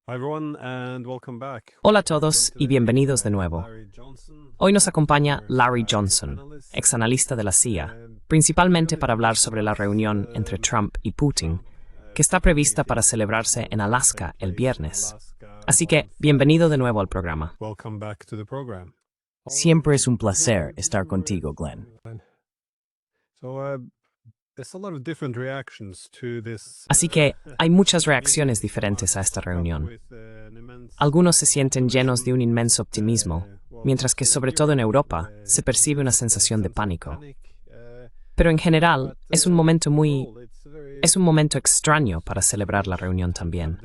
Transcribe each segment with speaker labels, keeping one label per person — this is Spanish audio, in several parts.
Speaker 1: Hola a todos y bienvenidos de nuevo. Hoy nos acompaña Larry Johnson, exanalista de la CIA, principalmente para hablar sobre la reunión entre Trump y Putin, que está prevista para celebrarse en Alaska el viernes. Así que, bienvenido de nuevo al programa.
Speaker 2: Siempre es un placer estar contigo, Glenn.
Speaker 1: Así que, hay muchas reacciones diferentes a esta reunión. Algunos se sienten llenos de un inmenso optimismo, mientras que, sobre todo en Europa, se percibe una sensación de pánico. Pero en general, es un momento extraño para celebrar la reunión también.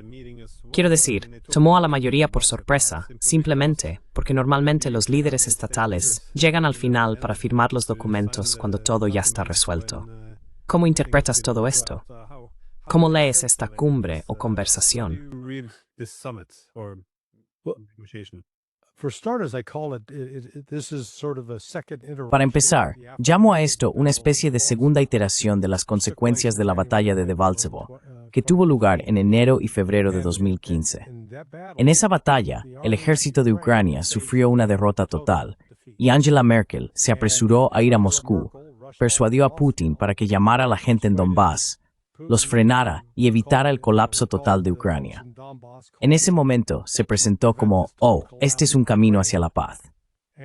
Speaker 1: Quiero decir, tomó a la mayoría por sorpresa, simplemente porque normalmente los líderes estatales llegan al final para firmar los documentos cuando todo ya está resuelto. ¿Cómo interpretas todo esto? ¿Cómo lees esta cumbre o conversación?
Speaker 2: Para empezar, llamo a esto una especie de segunda iteración de las consecuencias de la batalla de Debaltsevo, que tuvo lugar en enero y febrero de 2015. En esa batalla, el ejército de Ucrania sufrió una derrota total, y Angela Merkel se apresuró a ir a Moscú, persuadió a Putin para que llamara a la gente en Donbass, los frenara y evitara el colapso total de Ucrania. En ese momento se presentó como, este es un camino hacia la paz.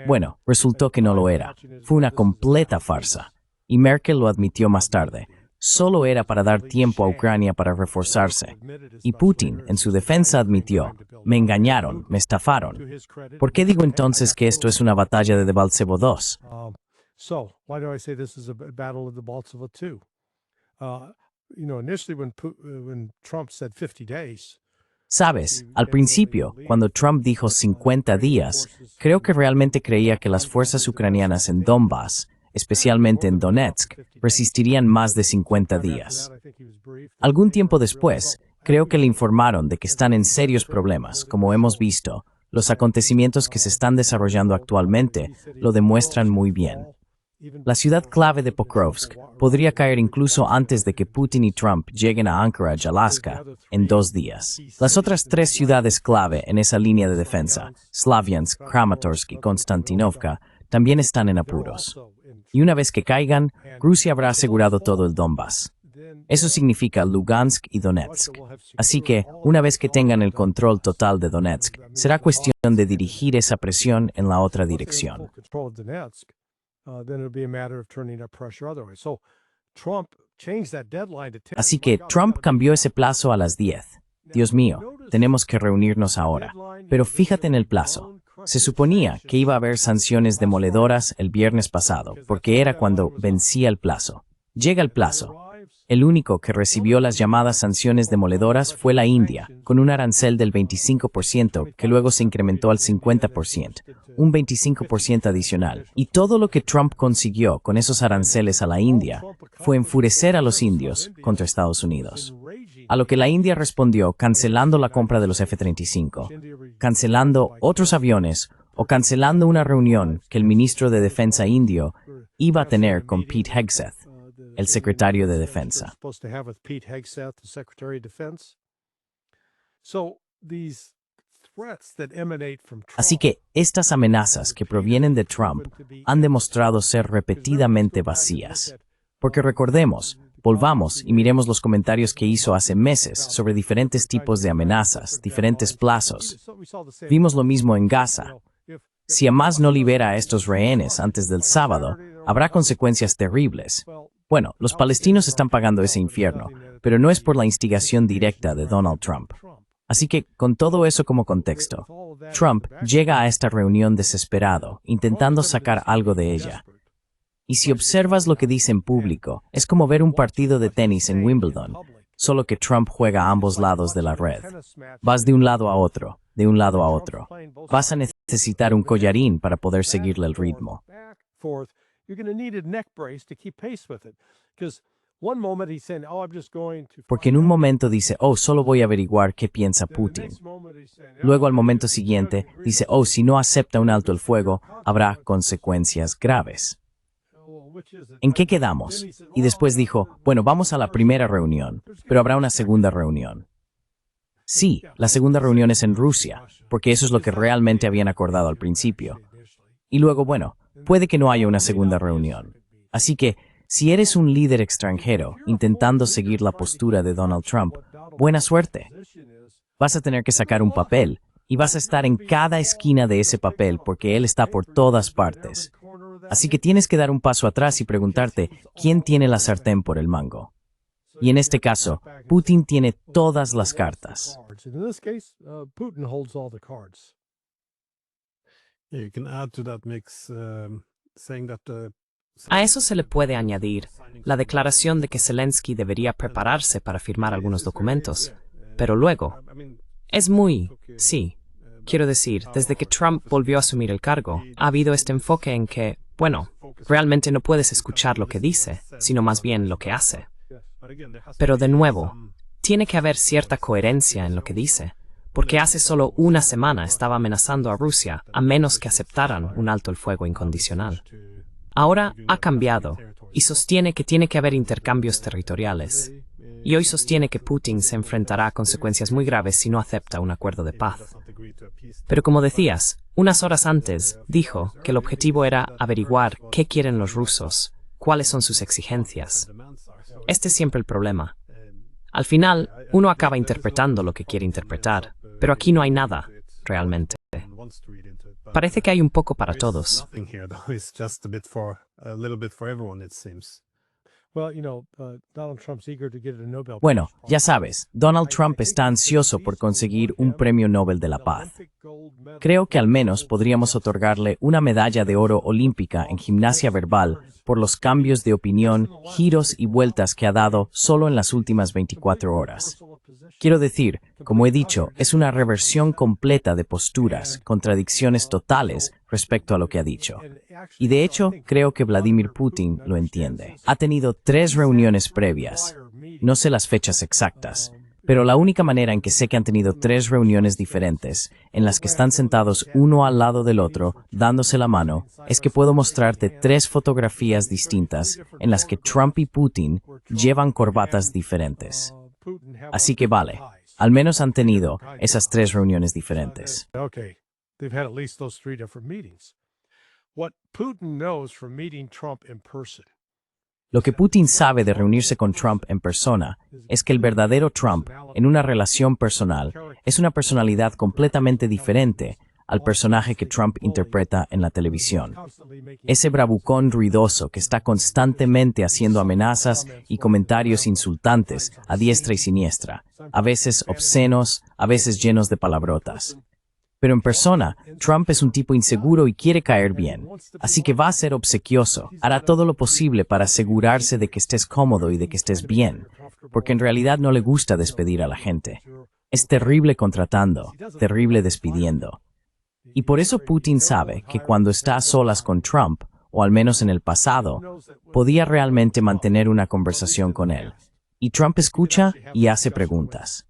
Speaker 2: Bueno, resultó que no lo era. Fue una completa farsa. Y Merkel lo admitió más tarde. Solo era para dar tiempo a Ucrania para reforzarse. Y Putin, en su defensa, admitió, me engañaron, me estafaron. ¿Por qué digo entonces que esto es una batalla de Debaltsevo II? Sabes, al principio, cuando Trump dijo 50 días, creo que realmente creía que las fuerzas ucranianas en Donbass, especialmente en Donetsk, resistirían más de 50 días. Algún tiempo después, creo que le informaron de que están en serios problemas, como hemos visto. Los acontecimientos que se están desarrollando actualmente lo demuestran muy bien. La ciudad clave de Pokrovsk podría caer incluso antes de que Putin y Trump lleguen a Anchorage, Alaska, en 2 días. Las otras 3 ciudades clave en esa línea de defensa, Slavyansk, Kramatorsk y Konstantinovka, también están en apuros. Y una vez que caigan, Rusia habrá asegurado todo el Donbass. Eso significa Lugansk y Donetsk. Así que, una vez que tengan el control total de Donetsk, será cuestión de dirigir esa presión en la otra dirección. Así que Trump cambió ese plazo a las 10. Dios mío, tenemos que reunirnos ahora. Pero fíjate en el plazo. Se suponía que iba a haber sanciones demoledoras el viernes pasado, porque era cuando vencía el plazo. Llega el plazo. El único que recibió las llamadas sanciones demoledoras fue la India, con un arancel del 25% que luego se incrementó al 50%, un 25% adicional. Y todo lo que Trump consiguió con esos aranceles a la India fue enfurecer a los indios contra Estados Unidos. A lo que la India respondió cancelando la compra de los F-35, cancelando otros aviones o cancelando una reunión que el ministro de Defensa indio iba a tener con Pete Hegseth, el secretario de Defensa. Así que estas amenazas que provienen de Trump han demostrado ser repetidamente vacías. Porque recordemos, volvamos y miremos los comentarios que hizo hace meses sobre diferentes tipos de amenazas, diferentes plazos. Vimos lo mismo en Gaza. Si Hamas no libera a estos rehenes antes del sábado, habrá consecuencias terribles. Bueno, los palestinos están pagando ese infierno, pero no es por la instigación directa de Donald Trump. Así que, con todo eso como contexto, Trump llega a esta reunión desesperado, intentando sacar algo de ella. Y si observas lo que dice en público, es como ver un partido de tenis en Wimbledon, solo que Trump juega a ambos lados de la red. Vas de un lado a otro, de un lado a otro. Vas a necesitar un collarín para poder seguirle el ritmo. Porque en un momento dice, solo voy a averiguar qué piensa Putin. Luego al momento siguiente dice, si no acepta un alto el fuego, habrá consecuencias graves. ¿En qué quedamos? Y después dijo, bueno, vamos a la primera reunión, pero habrá una segunda reunión. Sí, la segunda reunión es en Rusia, porque eso es lo que realmente habían acordado al principio. Y luego, bueno, puede que no haya una segunda reunión. Así que, si eres un líder extranjero intentando seguir la postura de Donald Trump, buena suerte. Vas a tener que sacar un papel y vas a estar en cada esquina de ese papel porque él está por todas partes. Así que tienes que dar un paso atrás y preguntarte quién tiene la sartén por el mango. Y en este caso, Putin tiene todas las cartas.
Speaker 1: A eso se le puede añadir la declaración de que Zelensky debería prepararse para firmar algunos documentos. Pero luego, quiero decir, desde que Trump volvió a asumir el cargo, ha habido este enfoque en que, bueno, realmente no puedes escuchar lo que dice, sino más bien lo que hace. Pero de nuevo, tiene que haber cierta coherencia en lo que dice, porque hace solo una semana estaba amenazando a Rusia a menos que aceptaran un alto el fuego incondicional. Ahora ha cambiado y sostiene que tiene que haber intercambios territoriales. Y hoy sostiene que Putin se enfrentará a consecuencias muy graves si no acepta un acuerdo de paz. Pero como decías, unas horas antes dijo que el objetivo era averiguar qué quieren los rusos, cuáles son sus exigencias. Este es siempre el problema. Al final, uno acaba interpretando lo que quiere interpretar, pero aquí no hay nada, realmente. Parece que hay un poco para todos.
Speaker 2: Bueno, ya sabes, Donald Trump está ansioso por conseguir un premio Nobel de la Paz. Creo que al menos podríamos otorgarle una medalla de oro olímpica en gimnasia verbal por los cambios de opinión, giros y vueltas que ha dado solo en las últimas 24 horas. Quiero decir, como he dicho, es una reversión completa de posturas, contradicciones totales respecto a lo que ha dicho. Y de hecho, creo que Vladimir Putin lo entiende. Ha tenido 3 reuniones previas. No sé las fechas exactas, pero la única manera en que sé que han tenido 3 reuniones diferentes, en las que están sentados uno al lado del otro, dándose la mano, es que puedo mostrarte 3 fotografías distintas en las que Trump y Putin llevan corbatas diferentes. Así que vale, al menos han tenido esas 3 reuniones diferentes. Lo que Putin sabe de reunirse con Trump en persona es que el verdadero Trump, en una relación personal, es una personalidad completamente diferente al personaje que Trump interpreta en la televisión. Ese bravucón ruidoso que está constantemente haciendo amenazas y comentarios insultantes a diestra y siniestra, a veces obscenos, a veces llenos de palabrotas. Pero en persona, Trump es un tipo inseguro y quiere caer bien, así que va a ser obsequioso, hará todo lo posible para asegurarse de que estés cómodo y de que estés bien, porque en realidad no le gusta despedir a la gente. Es terrible contratando, terrible despidiendo. Y por eso Putin sabe que cuando está a solas con Trump, o al menos en el pasado, podía realmente mantener una conversación con él. Y Trump escucha y hace preguntas.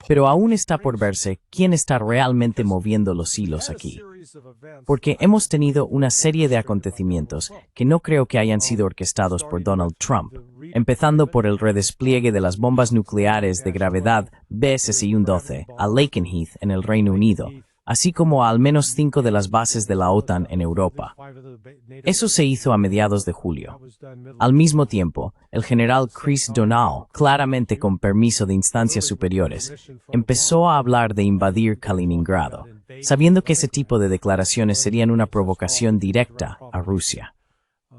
Speaker 2: Pero aún está por verse quién está realmente moviendo los hilos aquí. Porque hemos tenido una serie de acontecimientos que no creo que hayan sido orquestados por Donald Trump, empezando por el redespliegue de las bombas nucleares de gravedad BSS-12 a Lakenheath en el Reino Unido, así como a al menos 5 de las bases de la OTAN en Europa. Eso se hizo a mediados de julio. Al mismo tiempo, el general Chris Donald, claramente con permiso de instancias superiores, empezó a hablar de invadir Kaliningrado, sabiendo que ese tipo de declaraciones serían una provocación directa a Rusia.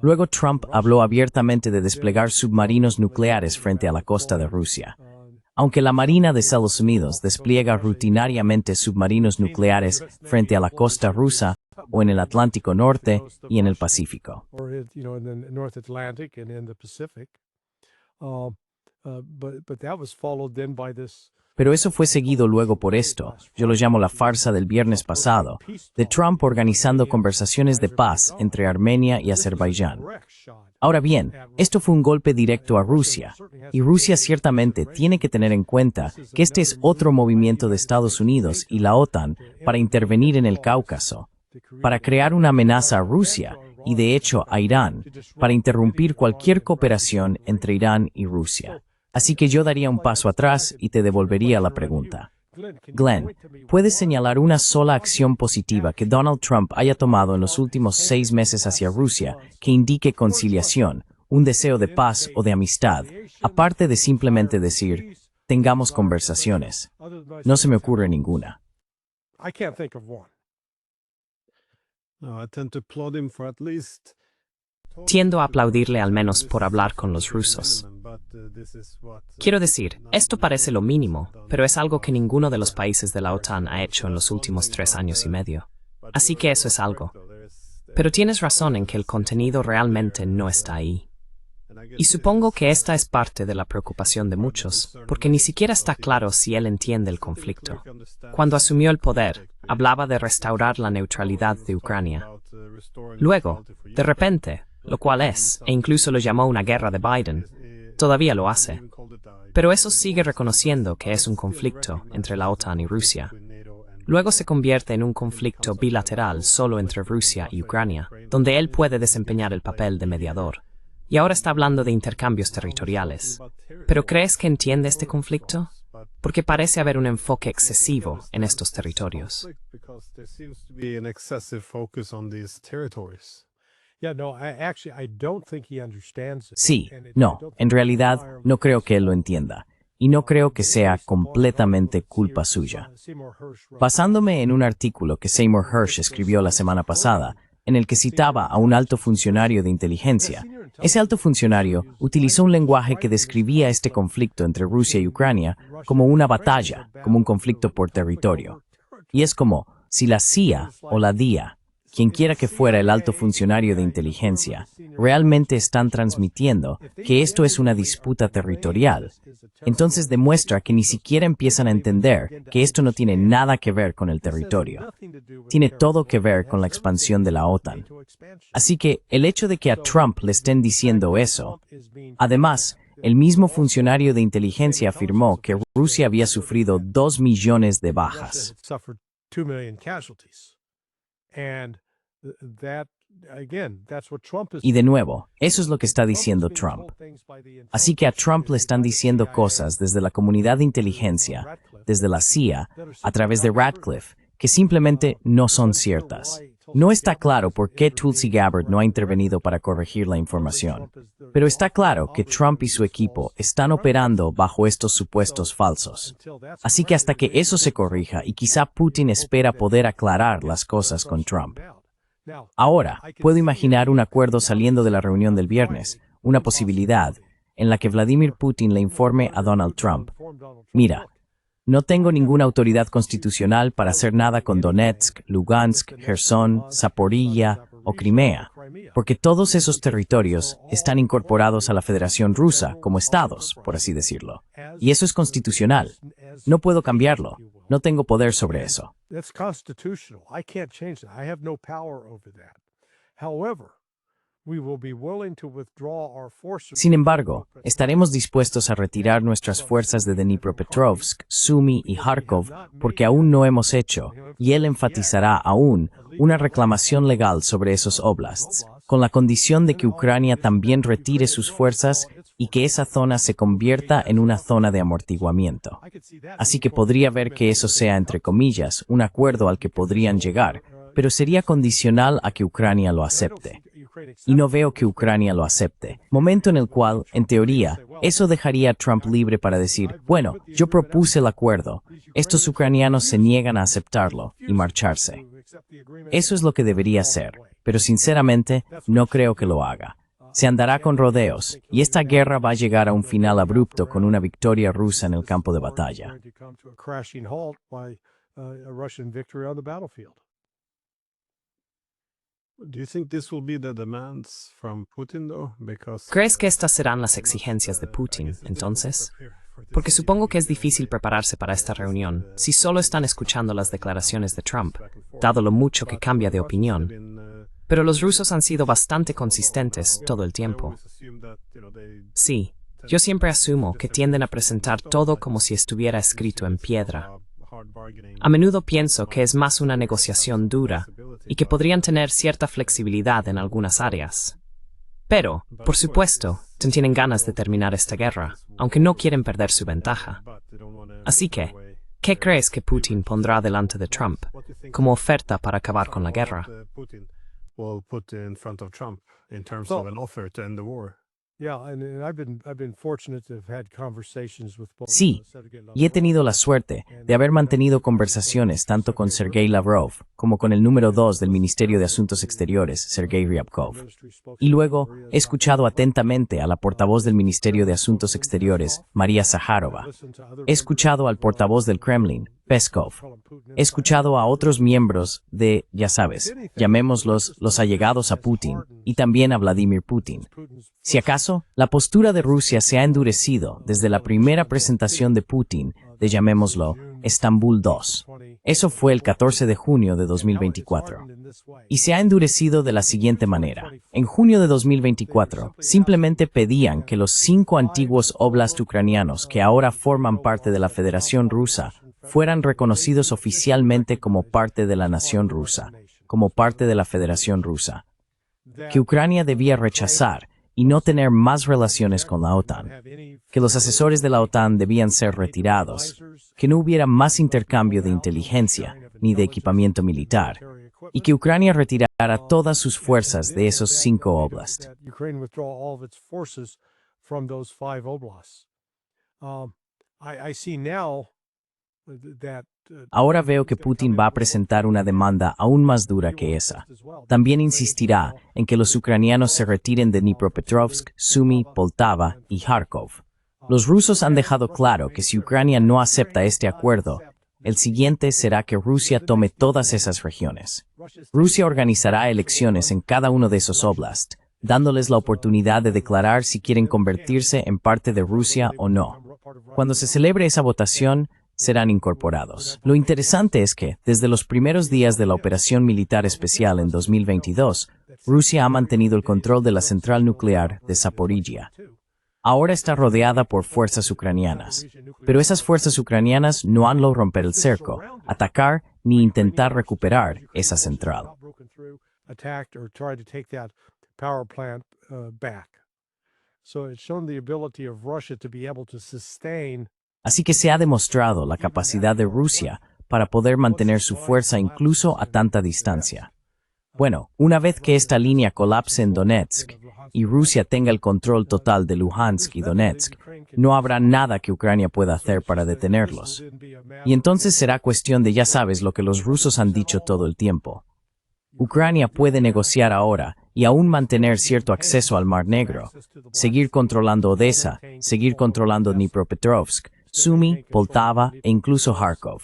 Speaker 2: Luego Trump habló abiertamente de desplegar submarinos nucleares frente a la costa de Rusia. Aunque la Marina de Estados Unidos despliega rutinariamente submarinos nucleares frente a la costa rusa o en el Atlántico Norte y en el Pacífico. Pero eso fue seguido luego por esto, yo lo llamo la farsa del viernes pasado, de Trump organizando conversaciones de paz entre Armenia y Azerbaiyán. Ahora bien, esto fue un golpe directo a Rusia, y Rusia ciertamente tiene que tener en cuenta que este es otro movimiento de Estados Unidos y la OTAN para intervenir en el Cáucaso, para crear una amenaza a Rusia y de hecho a Irán, para interrumpir cualquier cooperación entre Irán y Rusia. Así que yo daría un paso atrás y te devolvería la pregunta. Glenn, ¿puedes señalar una sola acción positiva que Donald Trump haya tomado en los últimos 6 meses hacia Rusia que indique conciliación, un deseo de paz o de amistad, aparte de simplemente decir, tengamos conversaciones? No se me ocurre ninguna.
Speaker 1: Tiendo a aplaudirle al menos por hablar con los rusos. Quiero decir, esto parece lo mínimo, pero es algo que ninguno de los países de la OTAN ha hecho en los últimos 3 años y medio. Así que eso es algo. Pero tienes razón en que el contenido realmente no está ahí. Y supongo que esta es parte de la preocupación de muchos, porque ni siquiera está claro si él entiende el conflicto. Cuando asumió el poder, hablaba de restaurar la neutralidad de Ucrania. Luego, de repente, lo cual es, e incluso lo llamó una guerra de Biden, todavía lo hace. Pero eso sigue reconociendo que es un conflicto entre la OTAN y Rusia. Luego se convierte en un conflicto bilateral solo entre Rusia y Ucrania, donde él puede desempeñar el papel de mediador. Y ahora está hablando de intercambios territoriales. ¿Pero crees que entiende este conflicto? Porque parece haber un enfoque excesivo en estos territorios.
Speaker 2: Sí, no, en realidad no creo que él lo entienda. Y no creo que sea completamente culpa suya. Basándome en un artículo que Seymour Hersh escribió la semana pasada, en el que citaba a un alto funcionario de inteligencia, ese alto funcionario utilizó un lenguaje que describía este conflicto entre Rusia y Ucrania como una batalla, como un conflicto por territorio. Y es como si la CIA o la DIA, quien quiera que fuera el alto funcionario de inteligencia, realmente están transmitiendo que esto es una disputa territorial. Entonces demuestra que ni siquiera empiezan a entender que esto no tiene nada que ver con el territorio. Tiene todo que ver con la expansión de la OTAN. Así que el hecho de que a Trump le estén diciendo eso, además, el mismo funcionario de inteligencia afirmó que Rusia había sufrido 2 millones de bajas. Y de nuevo, eso es lo que está diciendo Trump. Así que a Trump le están diciendo cosas desde la comunidad de inteligencia, desde la CIA, a través de Ratcliffe, que simplemente no son ciertas. No está claro por qué Tulsi Gabbard no ha intervenido para corregir la información, pero está claro que Trump y su equipo están operando bajo estos supuestos falsos. Así que hasta que eso se corrija y quizá Putin espera poder aclarar las cosas con Trump. Ahora, puedo imaginar un acuerdo saliendo de la reunión del viernes, una posibilidad, en la que Vladimir Putin le informe a Donald Trump: mira, no tengo ninguna autoridad constitucional para hacer nada con Donetsk, Lugansk, Gerson, Zaporilla o Crimea, porque todos esos territorios están incorporados a la Federación Rusa como estados, por así decirlo. Y eso es constitucional. No puedo cambiarlo. No tengo poder sobre eso. Sin embargo, estaremos dispuestos a retirar nuestras fuerzas de Dnipropetrovsk, Sumy y Kharkov porque aún no hemos hecho, y él enfatizará aún, una reclamación legal sobre esos oblasts, con la condición de que Ucrania también retire sus fuerzas y que esa zona se convierta en una zona de amortiguamiento. Así que podría ver que eso sea, entre comillas, un acuerdo al que podrían llegar, pero sería condicional a que Ucrania lo acepte. Y no veo que Ucrania lo acepte, momento en el cual, en teoría, eso dejaría a Trump libre para decir, bueno, yo propuse el acuerdo, estos ucranianos se niegan a aceptarlo, y marcharse. Eso es lo que debería ser, pero sinceramente, no creo que lo haga. Se andará con rodeos, y esta guerra va a llegar a un final abrupto con una victoria rusa en el campo de batalla.
Speaker 1: ¿Crees que estas serán las exigencias de Putin, entonces? Porque supongo que es difícil prepararse para esta reunión si solo están escuchando las declaraciones de Trump, dado lo mucho que cambia de opinión. Pero los rusos han sido bastante consistentes todo el tiempo. Sí, yo siempre asumo que tienden a presentar todo como si estuviera escrito en piedra. A menudo pienso que es más una negociación dura, y que podrían tener cierta flexibilidad en algunas áreas. Pero, por supuesto, tienen ganas de terminar esta guerra, aunque no quieren perder su ventaja. Así que, ¿qué crees que Putin pondrá delante de Trump como oferta para acabar con la guerra?
Speaker 2: Sí, y he tenido la suerte de haber mantenido conversaciones tanto con Sergei Lavrov como con el número 2 del Ministerio de Asuntos Exteriores, Sergei Ryabkov. Y luego he escuchado atentamente a la portavoz del Ministerio de Asuntos Exteriores, María Zaharova. He escuchado al portavoz del Kremlin, Peskov. He escuchado a otros miembros de, ya sabes, llamémoslos los allegados a Putin, y también a Vladimir Putin. Si acaso, la postura de Rusia se ha endurecido desde la primera presentación de Putin de, llamémoslo, Estambul II. Eso fue el 14 de junio de 2024. Y se ha endurecido de la siguiente manera. En junio de 2024, simplemente pedían que los 5 antiguos oblast ucranianos que ahora forman parte de la Federación Rusa fueran reconocidos oficialmente como parte de la nación rusa, como parte de la Federación Rusa. Que Ucrania debía rechazar y no tener más relaciones con la OTAN, que los asesores de la OTAN debían ser retirados, que no hubiera más intercambio de inteligencia ni de equipamiento militar, y que Ucrania retirara todas sus fuerzas de esos 5 oblasts. Ahora veo que Putin va a presentar una demanda aún más dura que esa. También insistirá en que los ucranianos se retiren de Dnipropetrovsk, Sumy, Poltava y Kharkov. Los rusos han dejado claro que si Ucrania no acepta este acuerdo, el siguiente será que Rusia tome todas esas regiones. Rusia organizará elecciones en cada uno de esos oblasts, dándoles la oportunidad de declarar si quieren convertirse en parte de Rusia o no. Cuando se celebre esa votación, serán incorporados. Lo interesante es que, desde los primeros días de la operación militar especial en 2022, Rusia ha mantenido el control de la central nuclear de Zaporizhia. Ahora está rodeada por fuerzas ucranianas, pero esas fuerzas ucranianas no han logrado romper el cerco, atacar ni intentar recuperar esa central. Así que se ha demostrado la capacidad de Rusia para poder mantener su fuerza incluso a tanta distancia. Bueno, una vez que esta línea colapse en Donetsk y Rusia tenga el control total de Luhansk y Donetsk, no habrá nada que Ucrania pueda hacer para detenerlos. Y entonces será cuestión de, ya sabes, lo que los rusos han dicho todo el tiempo. Ucrania puede negociar ahora y aún mantener cierto acceso al Mar Negro, seguir controlando Odessa, seguir controlando Dnipropetrovsk, Sumy, Poltava e incluso Kharkov.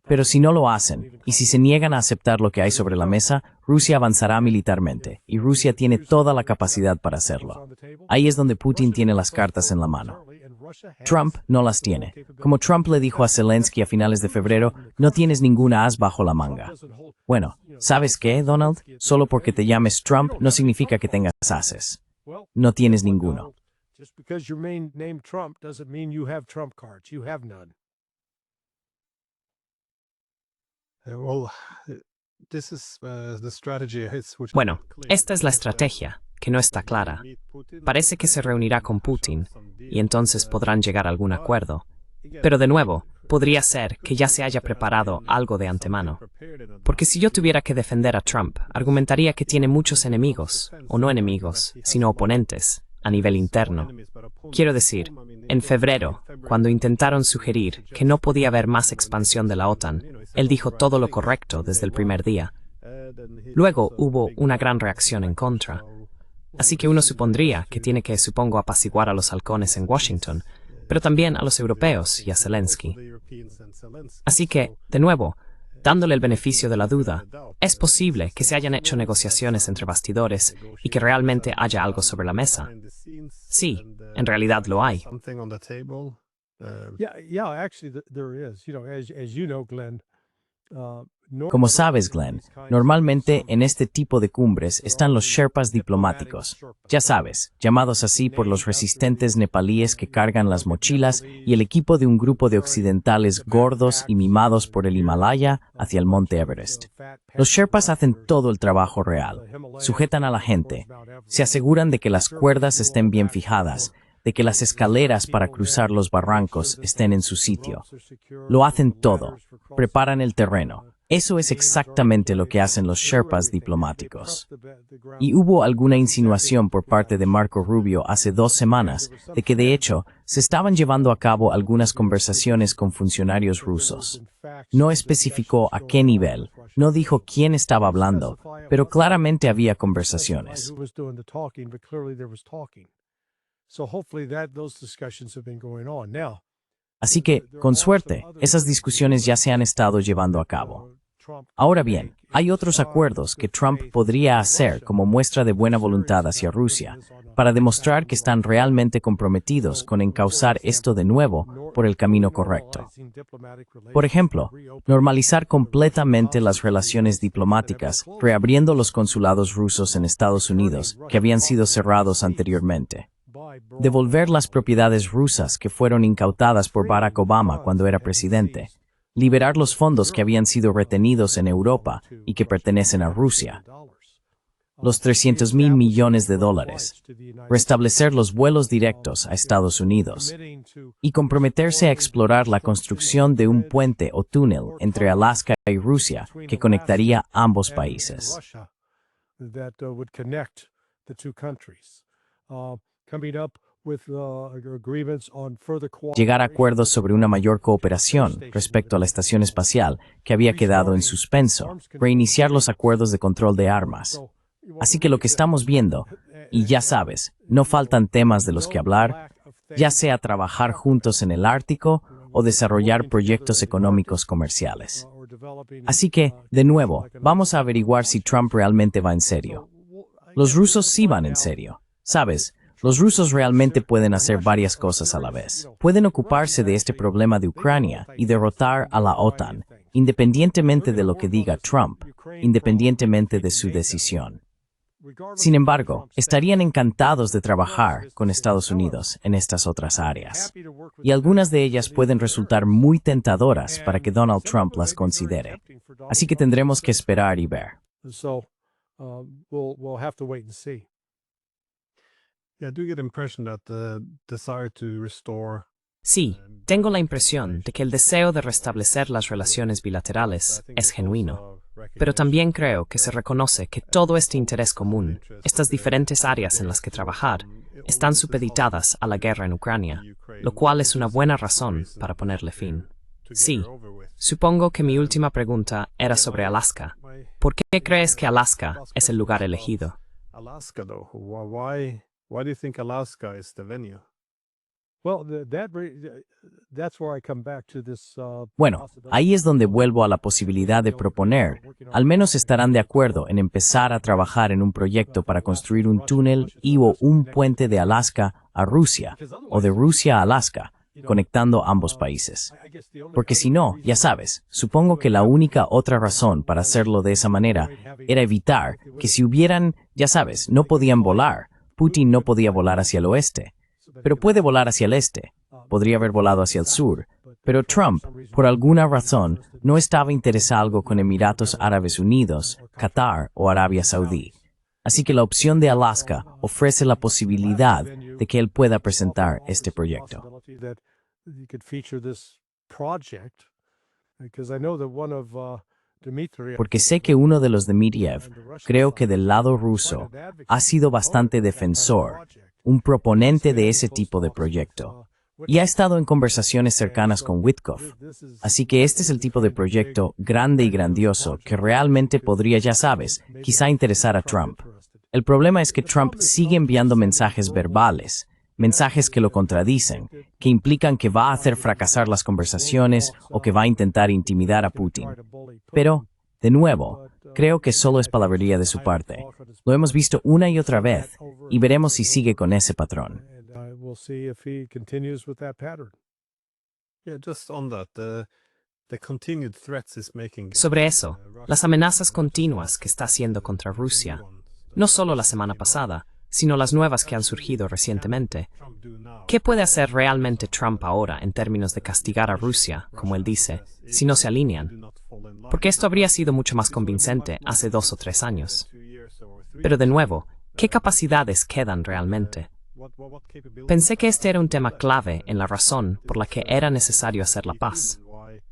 Speaker 2: Pero si no lo hacen, y si se niegan a aceptar lo que hay sobre la mesa, Rusia avanzará militarmente, y Rusia tiene toda la capacidad para hacerlo. Ahí es donde Putin tiene las cartas en la mano. Trump no las tiene. Como Trump le dijo a Zelensky a finales de febrero, no tienes ninguna as bajo la manga. Bueno, ¿sabes qué, Donald? Solo porque te llames Trump no significa que tengas ases. No tienes ninguno.
Speaker 3: Just because your main name Trump doesn't mean you have Trump cards. You have none.
Speaker 1: Bueno, esta es la estrategia, que no está clara. Parece que se reunirá con Putin, y entonces podrán llegar a algún acuerdo. Pero de nuevo, podría ser que ya se haya preparado algo de antemano. Porque si yo tuviera que defender a Trump, argumentaría que tiene muchos enemigos, o no enemigos, sino oponentes, a nivel interno. Quiero decir, en febrero, cuando intentaron sugerir que no podía haber más expansión de la OTAN, él dijo todo lo correcto desde el primer día. Luego hubo una gran reacción en contra. Así que uno supondría que tiene que, supongo, apaciguar a los halcones en Washington, pero también a los europeos y a Zelensky. Así que, de nuevo, dándole el beneficio de la duda, es posible que se hayan hecho negociaciones entre bastidores y que realmente haya algo sobre la mesa. Sí, en realidad lo hay.
Speaker 3: Yeah, actually there is. As you know, Glenn,
Speaker 2: Como sabes, Glenn, normalmente en este tipo de cumbres están los Sherpas diplomáticos, ya sabes, llamados así por los resistentes nepalíes que cargan las mochilas y el equipo de un grupo de occidentales gordos y mimados por el Himalaya hacia el monte Everest. Los Sherpas hacen todo el trabajo real, sujetan a la gente, se aseguran de que las cuerdas estén bien fijadas, de que las escaleras para cruzar los barrancos estén en su sitio. Lo hacen todo, preparan el terreno. Eso es exactamente lo que hacen los Sherpas diplomáticos. Y hubo alguna insinuación por parte de Marco Rubio hace 2 semanas de que de hecho se estaban llevando a cabo algunas conversaciones con funcionarios rusos. No especificó a qué nivel, no dijo quién estaba hablando, pero claramente había conversaciones. Así que, con suerte, esas discusiones ya se han estado llevando a cabo. Ahora bien, hay otros acuerdos que Trump podría hacer como muestra de buena voluntad hacia Rusia, para demostrar que están realmente comprometidos con encauzar esto de nuevo por el camino correcto. Por ejemplo, normalizar completamente las relaciones diplomáticas, reabriendo los consulados rusos en Estados Unidos, que habían sido cerrados anteriormente. Devolver las propiedades rusas que fueron incautadas por Barack Obama cuando era presidente. Liberar los fondos que habían sido retenidos en Europa y que pertenecen a Rusia. Los $300,000 millones. Restablecer los vuelos directos a Estados Unidos. Y comprometerse a explorar la construcción de un puente o túnel entre Alaska y Rusia que conectaría ambos países. Llegar a acuerdos sobre una mayor cooperación respecto a la estación espacial que había quedado en suspenso, reiniciar los acuerdos de control de armas. Así que lo que estamos viendo, y ya sabes, no faltan temas de los que hablar, ya sea trabajar juntos en el Ártico o desarrollar proyectos económicos comerciales. Así que, de nuevo, vamos a averiguar si Trump realmente va en serio. Los rusos sí van en serio, ¿sabes? Los rusos realmente pueden hacer varias cosas a la vez. Pueden ocuparse de este problema de Ucrania y derrotar a la OTAN, independientemente de lo que diga Trump, independientemente de su decisión. Sin embargo, estarían encantados de trabajar con Estados Unidos en estas otras áreas. Y algunas de ellas pueden resultar muy tentadoras para que Donald Trump las considere. Así que tendremos que esperar y ver.
Speaker 1: Sí, tengo la impresión de que el deseo de restablecer las relaciones bilaterales es genuino, pero también creo que se reconoce que todo este interés común, estas diferentes áreas en las que trabajar, están supeditadas a la guerra en Ucrania, lo cual es una buena razón para ponerle fin. Sí, supongo que mi última pregunta era sobre Alaska. ¿Por qué crees que Alaska es el lugar elegido?
Speaker 4: Why do you think Alaska is the venue?
Speaker 2: Bueno, ahí es donde vuelvo a la posibilidad de proponer, al menos estarán de acuerdo en empezar a trabajar en un proyecto para construir un túnel o un puente de Alaska a Rusia, o de Rusia a Alaska, conectando ambos países. Porque si no, ya sabes, supongo que la única otra razón para hacerlo de esa manera era evitar que si hubieran, ya sabes, no podían volar. Putin no podía volar hacia el oeste, pero puede volar hacia el este. Podría haber volado hacia el sur, pero Trump, por alguna razón, no estaba interesado con Emiratos Árabes Unidos, Qatar o Arabia Saudí. Así que la opción de Alaska ofrece la posibilidad de que él pueda presentar este proyecto. Porque sé que uno de los Dmitriev, creo que del lado ruso, ha sido bastante defensor, un proponente de ese tipo de proyecto. Y ha estado en conversaciones cercanas con Witkoff. Así que este es el tipo de proyecto grande y grandioso que realmente podría, ya sabes, quizá interesar a Trump. El problema es que Trump sigue enviando mensajes verbales, mensajes que lo contradicen, que implican que va a hacer fracasar las conversaciones o que va a intentar intimidar a Putin. Pero, de nuevo, creo que solo es palabrería de su parte. Lo hemos visto una y otra vez, y veremos si sigue con ese patrón.
Speaker 4: Yeah, just on that, The continued threats is making
Speaker 1: Sobre eso, las amenazas continuas que está haciendo contra Rusia, no solo la semana pasada, sino las nuevas que han surgido recientemente. ¿Qué puede hacer realmente Trump ahora en términos de castigar a Rusia, como él dice, si no se alinean? Porque esto habría sido mucho más convincente hace 2 o 3 años. Pero de nuevo, ¿qué capacidades quedan realmente? Pensé que este era un tema clave en la razón por la que era necesario hacer la paz.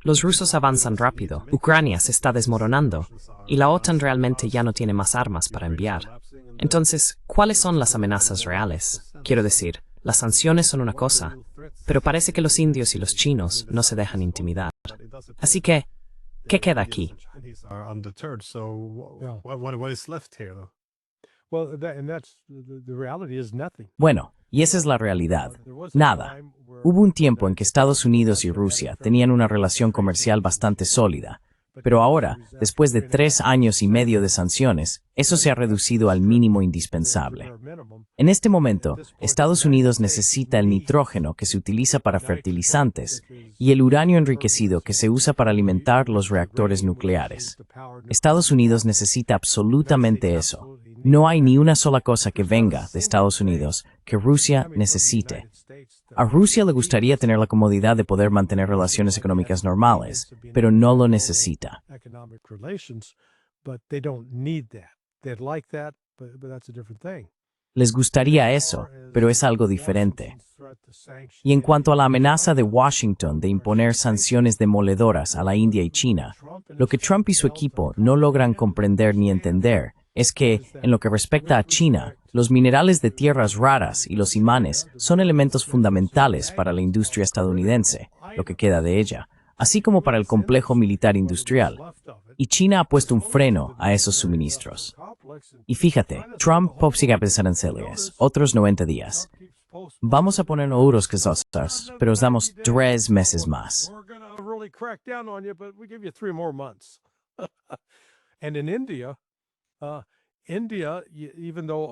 Speaker 1: Los rusos avanzan rápido, Ucrania se está desmoronando, y la OTAN realmente ya no tiene más armas para enviar. Entonces, ¿cuáles son las amenazas reales? Quiero decir, las sanciones son una cosa, pero parece que los indios y los chinos no se dejan intimidar. Así que, ¿qué queda aquí?
Speaker 3: Well, and that's the reality is nothing.
Speaker 2: Bueno, y esa es la realidad. Nada. Hubo un tiempo en que Estados Unidos y Rusia tenían una relación comercial bastante sólida, pero ahora, después de 3 años y medio de sanciones, eso se ha reducido al mínimo indispensable. En este momento, Estados Unidos necesita el nitrógeno que se utiliza para fertilizantes y el uranio enriquecido que se usa para alimentar los reactores nucleares. Estados Unidos necesita absolutamente eso. No hay ni una sola cosa que venga de Estados Unidos que Rusia necesite. A Rusia le gustaría tener la comodidad de poder mantener relaciones económicas normales, pero no lo necesita. Les gustaría eso, pero es algo diferente. Y en cuanto a la amenaza de Washington de imponer sanciones demoledoras a la India y China, lo que Trump y su equipo no logran comprender ni entender es que, en lo que respecta a China, los minerales de tierras raras y los imanes son elementos fundamentales para la industria estadounidense, lo que queda de ella, así como para el complejo militar industrial. Y China ha puesto un freno a esos suministros. Y fíjate, Trump sigue a pensar en aranceles, otros 90 días. Vamos a poner euros que sos, pero os damos 3 meses más.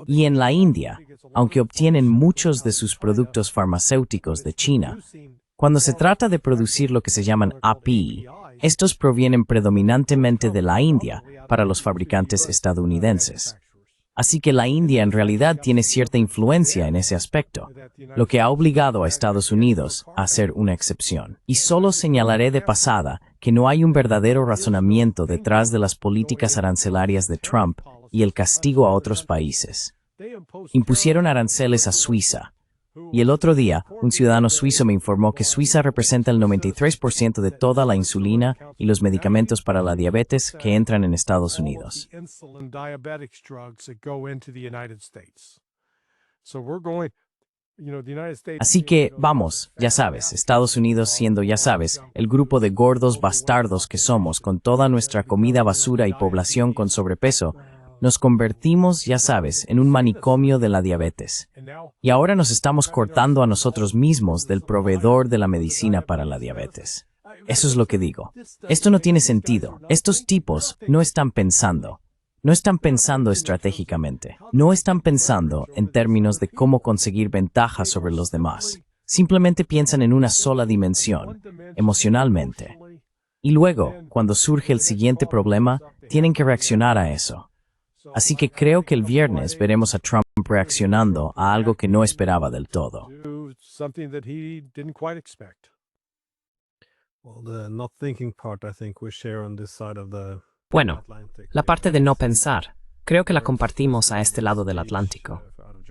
Speaker 2: Y en la India, aunque obtienen muchos de sus productos farmacéuticos de China, cuando se trata de producir lo que se llaman API, estos provienen predominantemente de la India para los fabricantes estadounidenses. Así que la India en realidad tiene cierta influencia en ese aspecto, lo que ha obligado a Estados Unidos a hacer una excepción. Y solo señalaré de pasada que no hay un verdadero razonamiento detrás de las políticas arancelarias de Trump y el castigo a otros países. Impusieron aranceles a Suiza, y el otro día un ciudadano suizo me informó que Suiza representa el 93% de toda la insulina y los medicamentos para la diabetes que entran en Estados Unidos. Así que, vamos, ya sabes, Estados Unidos siendo, ya sabes, el grupo de gordos bastardos que somos con toda nuestra comida basura y población con sobrepeso, nos convertimos, ya sabes, en un manicomio de la diabetes. Y ahora nos estamos cortando a nosotros mismos del proveedor de la medicina para la diabetes. Eso es lo que digo. Esto no tiene sentido. Estos tipos no están pensando. No están pensando estratégicamente. No están pensando en términos de cómo conseguir ventajas sobre los demás. Simplemente piensan en una sola dimensión, emocionalmente. Y luego, cuando surge el siguiente problema, tienen que reaccionar a eso. Así que creo que el viernes veremos a Trump reaccionando a algo que no esperaba del todo.
Speaker 1: Bueno, la parte de no pensar, creo que la compartimos a este lado del Atlántico.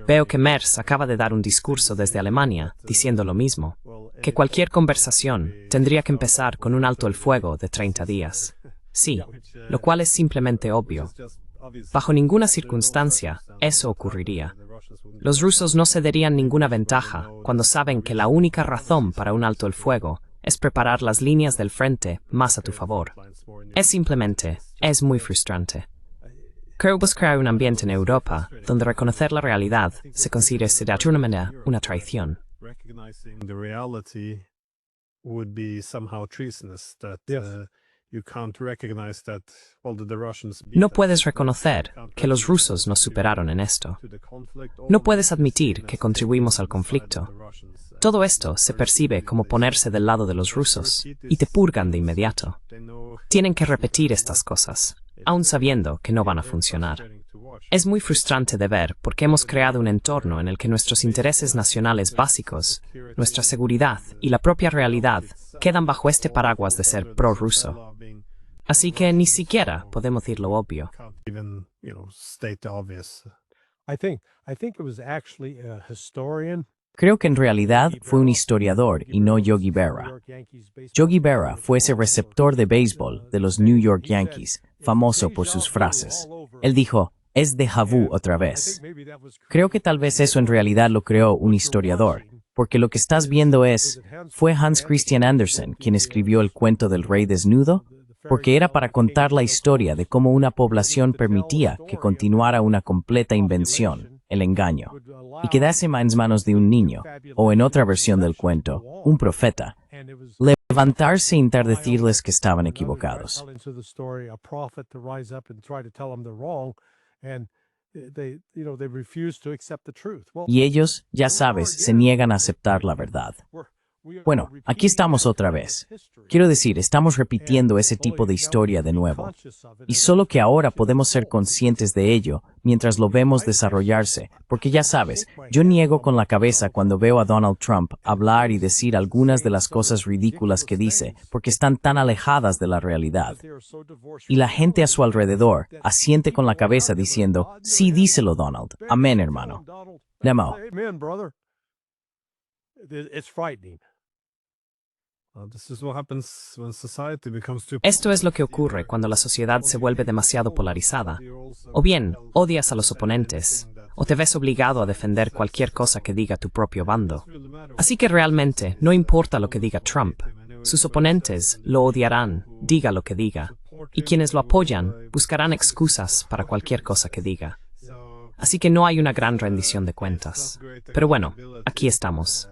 Speaker 1: Veo que Merz acaba de dar un discurso desde Alemania diciendo lo mismo, que cualquier conversación tendría que empezar con un alto el fuego de 30 días. Sí, lo cual es simplemente obvio. Bajo ninguna circunstancia, eso ocurriría. Los rusos no cederían ninguna ventaja cuando saben que la única razón para un alto el fuego es preparar las líneas del frente más a tu favor. Es muy frustrante. Creo buscar un ambiente en Europa donde reconocer la realidad se considera de una manera una traición. No puedes reconocer que los rusos nos superaron en esto. No puedes admitir que contribuimos al conflicto. Todo esto se percibe como ponerse del lado de los rusos y te purgan de inmediato. Tienen que repetir estas cosas, aun sabiendo que no van a funcionar. Es muy frustrante de ver porque hemos creado un entorno en el que nuestros intereses nacionales básicos, nuestra seguridad y la propia realidad quedan bajo este paraguas de ser prorruso. Así que ni siquiera podemos decir lo obvio.
Speaker 3: I think it was actually a historian.
Speaker 2: Creo que en realidad fue un historiador y no Yogi Berra. Yogi Berra fue ese receptor de béisbol de los New York Yankees, famoso por sus frases. Él dijo, es déjà vu otra vez. Creo que tal vez eso en realidad lo creó un historiador, porque lo que estás viendo ¿fue Hans Christian Andersen quien escribió el cuento del rey desnudo? Porque era para contar la historia de cómo una población permitía que continuara una completa invención, el engaño, y quedase en manos de un niño, o en otra versión del cuento, un profeta, levantarse e intentar decirles que estaban equivocados. Y ellos, ya sabes, se niegan a aceptar la verdad. Bueno, aquí estamos otra vez. Quiero decir, estamos repitiendo ese tipo de historia de nuevo. Y solo que ahora podemos ser conscientes de ello mientras lo vemos desarrollarse, porque ya sabes, yo niego con la cabeza cuando veo a Donald Trump hablar y decir algunas de las cosas ridículas que dice, porque están tan alejadas de la realidad. Y la gente a su alrededor asiente con la cabeza diciendo, sí, díselo Donald. Amén, hermano. Demo.
Speaker 3: Amen, brother. It's frightening.
Speaker 1: Esto es lo que ocurre cuando la sociedad se vuelve demasiado polarizada. O bien, odias a los oponentes, o te ves obligado a defender cualquier cosa que diga tu propio bando. Así que realmente no importa lo que diga Trump. Sus oponentes lo odiarán, diga lo que diga. Y quienes lo apoyan buscarán excusas para cualquier cosa que diga. Así que no hay una gran rendición de cuentas. Pero bueno, aquí estamos.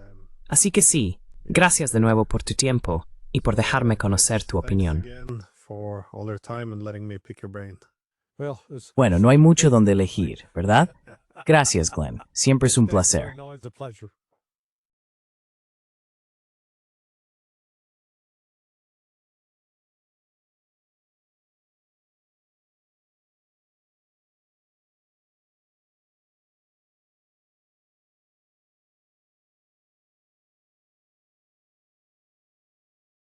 Speaker 1: Así que sí, gracias de nuevo por tu tiempo y por dejarme conocer tu opinión.
Speaker 2: Bueno, no hay mucho donde elegir, ¿verdad? Gracias, Glenn. Siempre es un placer.
Speaker 3: No, it's a pleasure.